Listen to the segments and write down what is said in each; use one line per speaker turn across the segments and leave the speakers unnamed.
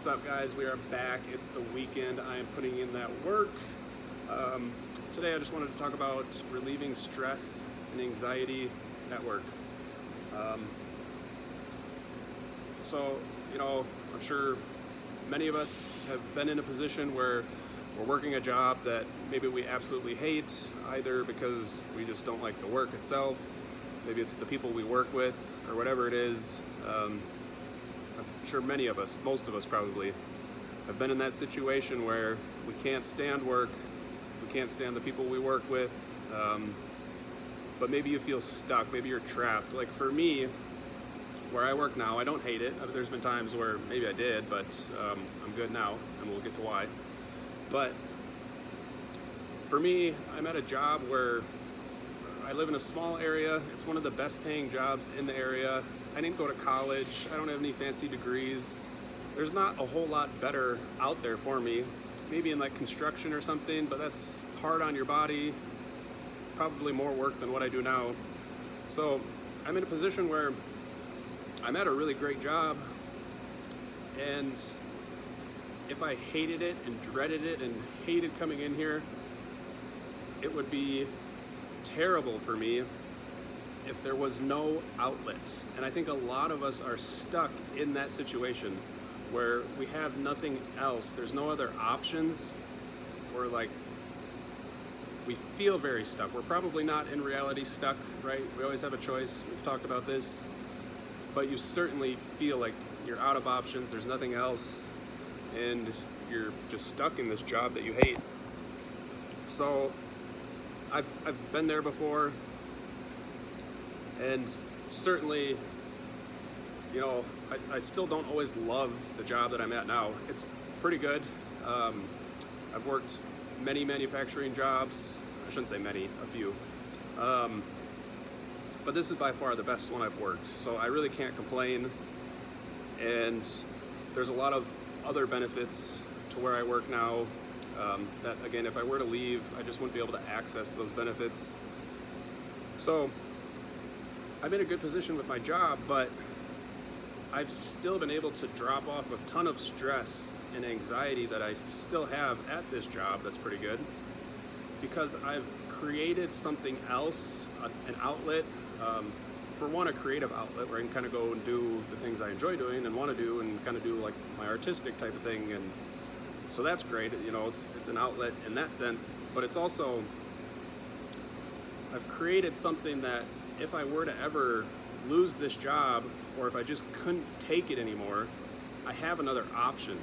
What's up, guys? We are back. It's the weekend. I am putting in that work. Today I just wanted to talk about relieving stress and anxiety at work. I'm sure many of us have been in a position where we're working a job that maybe we absolutely hate, either because we just don't like the work itself, maybe it's the people we work with, or whatever it is. I'm sure many of us, most of us probably, have been in that situation where we can't stand work, we can't stand the people we work with, but maybe you feel stuck, maybe you're trapped. Like for me, where I work now, I don't hate it. There's been times where maybe I did, but I'm good now, and we'll get to why. But for me, I'm at a job where I live in a small area. It's one of the best paying jobs in the area. I didn't go to college. I don't have any fancy degrees. There's not a whole lot better out there for me. Maybe in like construction or something, but that's hard on your body. Probably more work than what I do now. So I'm in a position where I'm at a really great job, and if I hated it and dreaded it and hated coming in here, it would be terrible for me if there was no outlet. And I think a lot of us are stuck in that situation where we have nothing else. There's no other options. We feel very stuck. We're probably not in reality stuck, right? We always have a choice. We've talked about this. But you certainly feel like you're out of options. There's nothing else. And you're just stuck in this job that you hate. So I've been there before, and certainly, I still don't always love the job that I'm at now. It's pretty good. I've worked many manufacturing jobs. I shouldn't say many, a few. But this is by far the best one I've worked, so I really can't complain. And there's a lot of other benefits to where I work now that, again, if I were to leave, I just wouldn't be able to access those benefits. So I'm in a good position with my job, but I've still been able to drop off a ton of stress and anxiety that I still have at this job. That's pretty good, because I've created something else, an outlet. For one, a creative outlet where I can kind of go and do the things I enjoy doing and want to do, and kind of do like my artistic type of thing. And so that's great. It's an outlet in that sense, but it's also, I've created something that if I were to ever lose this job, or if I just couldn't take it anymore, I have another option.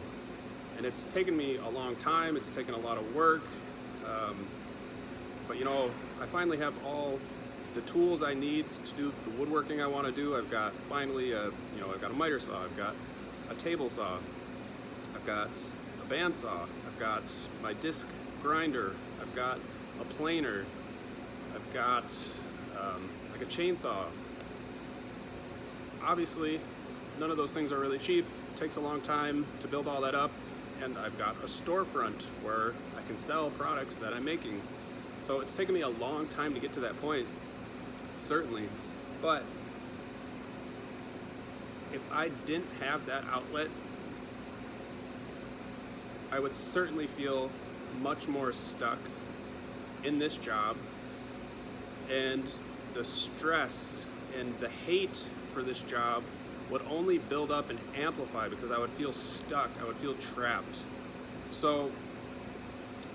And it's taken me a long time. It's taken a lot of work. But I finally have all the tools I need to do the woodworking I want to do. I've got finally I've got a miter saw, I've got a table saw, I've got a bandsaw, I've got my disc grinder, I've got a planer, I've got like a chainsaw. Obviously, none of those things are really cheap. It takes a long time to build all that up, and I've got a storefront where I can sell products that I'm making. So it's taken me a long time to get to that point, certainly, but if I didn't have that outlet, I would certainly feel much more stuck in this job, and the stress and the hate for this job would only build up and amplify, because I would feel stuck, I would feel trapped. So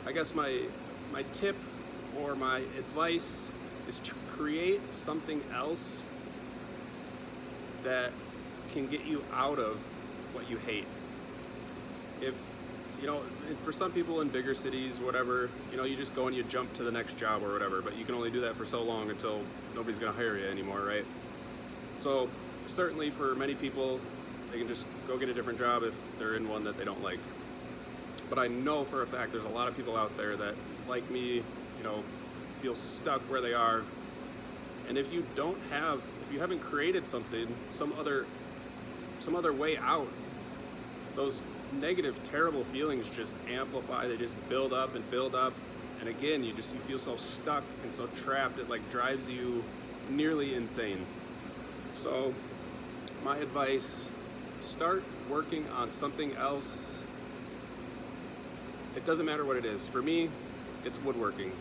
I guess my tip or my advice is to create something else that can get you out of what you hate. If for some people in bigger cities, whatever, you just go and you jump to the next job or whatever, but you can only do that for so long until nobody's gonna hire you anymore, right? So certainly for many people, they can just go get a different job if they're in one that they don't like. But I know for a fact there's a lot of people out there that, like me, feel stuck where they are. And if you haven't created something, some other way out, those negative, terrible feelings just amplify. They just build up and build up. And again, you feel so stuck and so trapped, it like drives you nearly insane. So my advice, start working on something else, it doesn't matter what it is. For me, it's woodworking.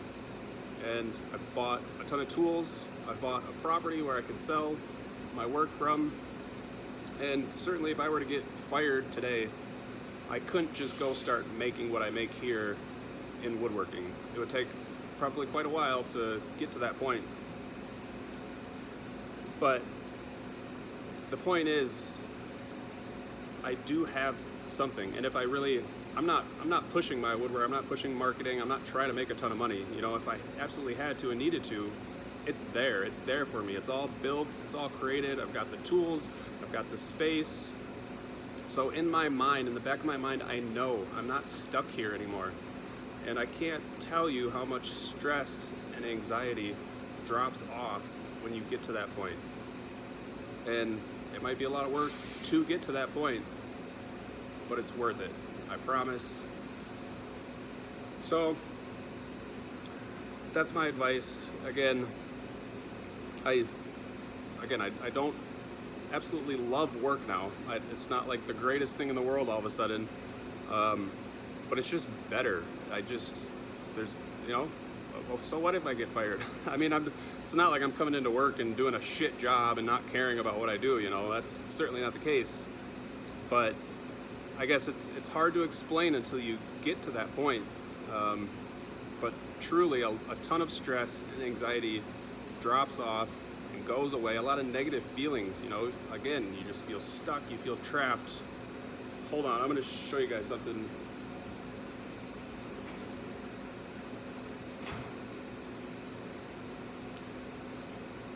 And I've bought a ton of tools. I've bought a property where I can sell my work from. And certainly if I were to get fired today, I couldn't just go start making what I make here in woodworking. It would take probably quite a while to get to that point. But the point is, I do have something, and if I really, I'm not pushing my woodwork, I'm not pushing marketing, I'm not trying to make a ton of money. You know, if I absolutely had to and needed to, it's there for me. It's all built, it's all created, I've got the tools, I've got the space. So in my mind, in the back of my mind, I know I'm not stuck here anymore. And I can't tell you how much stress and anxiety drops off when you get to that point. And it might be a lot of work to get to that point, but it's worth it, I promise. So that's my advice. Again, I don't absolutely love work now. It's not like the greatest thing in the world all of a sudden, but it's just better. There's, you know, so what if I get fired? I mean, it's not like I'm coming into work and doing a shit job and not caring about what I do, you know, that's certainly not the case. But I guess it's hard to explain until you get to that point. But truly, a ton of stress and anxiety drops off and goes away. A lot of negative feelings, you know, again, you just feel stuck, you feel trapped. Hold on, I'm gonna show you guys something.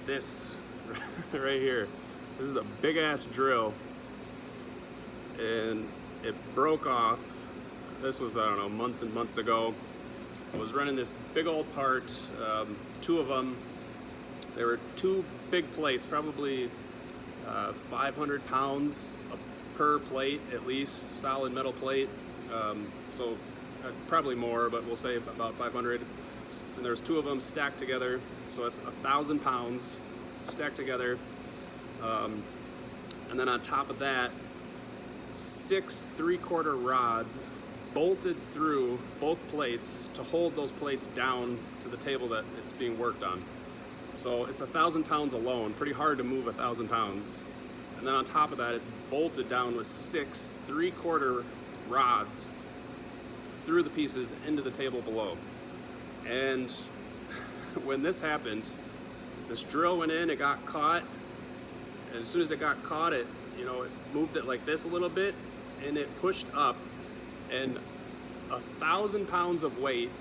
This right here, this is a big ass drill, and it broke off. This was, I don't know, months and months ago. I was running this big old part, two of them. There were two big plates, probably 500 pounds per plate, at least, solid metal plate. So probably more, but we'll say about 500. And there's two of them stacked together, so that's 1,000 pounds stacked together. And then on top of that, 6 3/4 rods bolted through both plates to hold those plates down to the table that it's being worked on. So it's 1,000 pounds alone, pretty hard to move 1,000 pounds. And then on top of that, it's bolted down with 6 3/4 rods through the pieces into the table below. And when this happened, this drill went in, it got caught, and as soon as it got caught, it moved it like this a little bit, and it pushed up, and 1,000 pounds of weight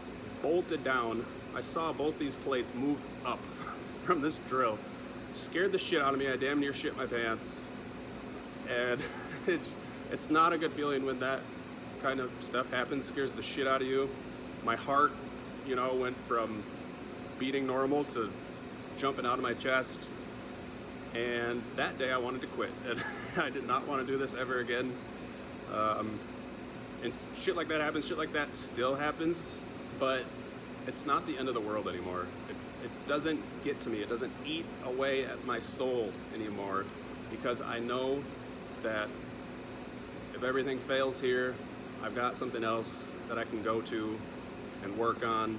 bolted down. I saw both these plates move up from this drill. Scared the shit out of me. I damn near shit my pants. And it's not a good feeling when that kind of stuff happens. Scares the shit out of you. My heart, went from beating normal to jumping out of my chest. And that day I wanted to quit. And I did not want to do this ever again. And shit like that happens. Shit like that still happens. But it's not the end of the world anymore. It doesn't get to me. It doesn't eat away at my soul anymore, because I know that if everything fails here, I've got something else that I can go to and work on,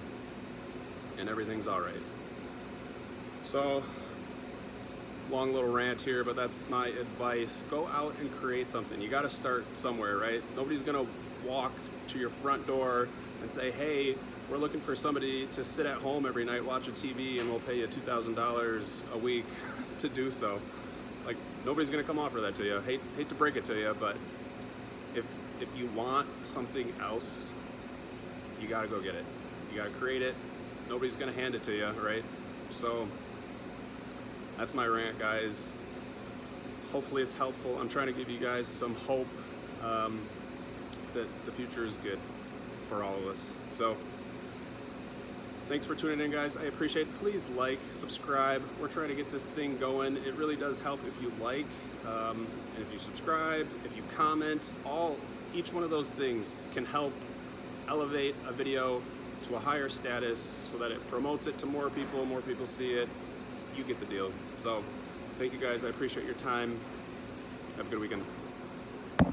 and everything's all right. So, long little rant here, but that's my advice. Go out and create something. You got to start somewhere, right? Nobody's gonna walk to your front door and say, hey, we're looking for somebody to sit at home every night watching TV, and we'll pay you $2,000 a week to do so. Like, nobody's gonna come offer that to you. Hate to break it to you, but if you want something else, you gotta go get it. You gotta create it. Nobody's gonna hand it to you, right? So that's my rant, guys. Hopefully it's helpful. I'm trying to give you guys some hope that the future is good for all of us. So thanks for tuning in, guys. I appreciate it. Please like, subscribe. We're trying to get this thing going. It really does help if you like, and if you subscribe, if you comment. Each one of those things can help elevate a video to a higher status so that it promotes it to more people see it. You get the deal. So thank you, guys. I appreciate your time. Have a good weekend.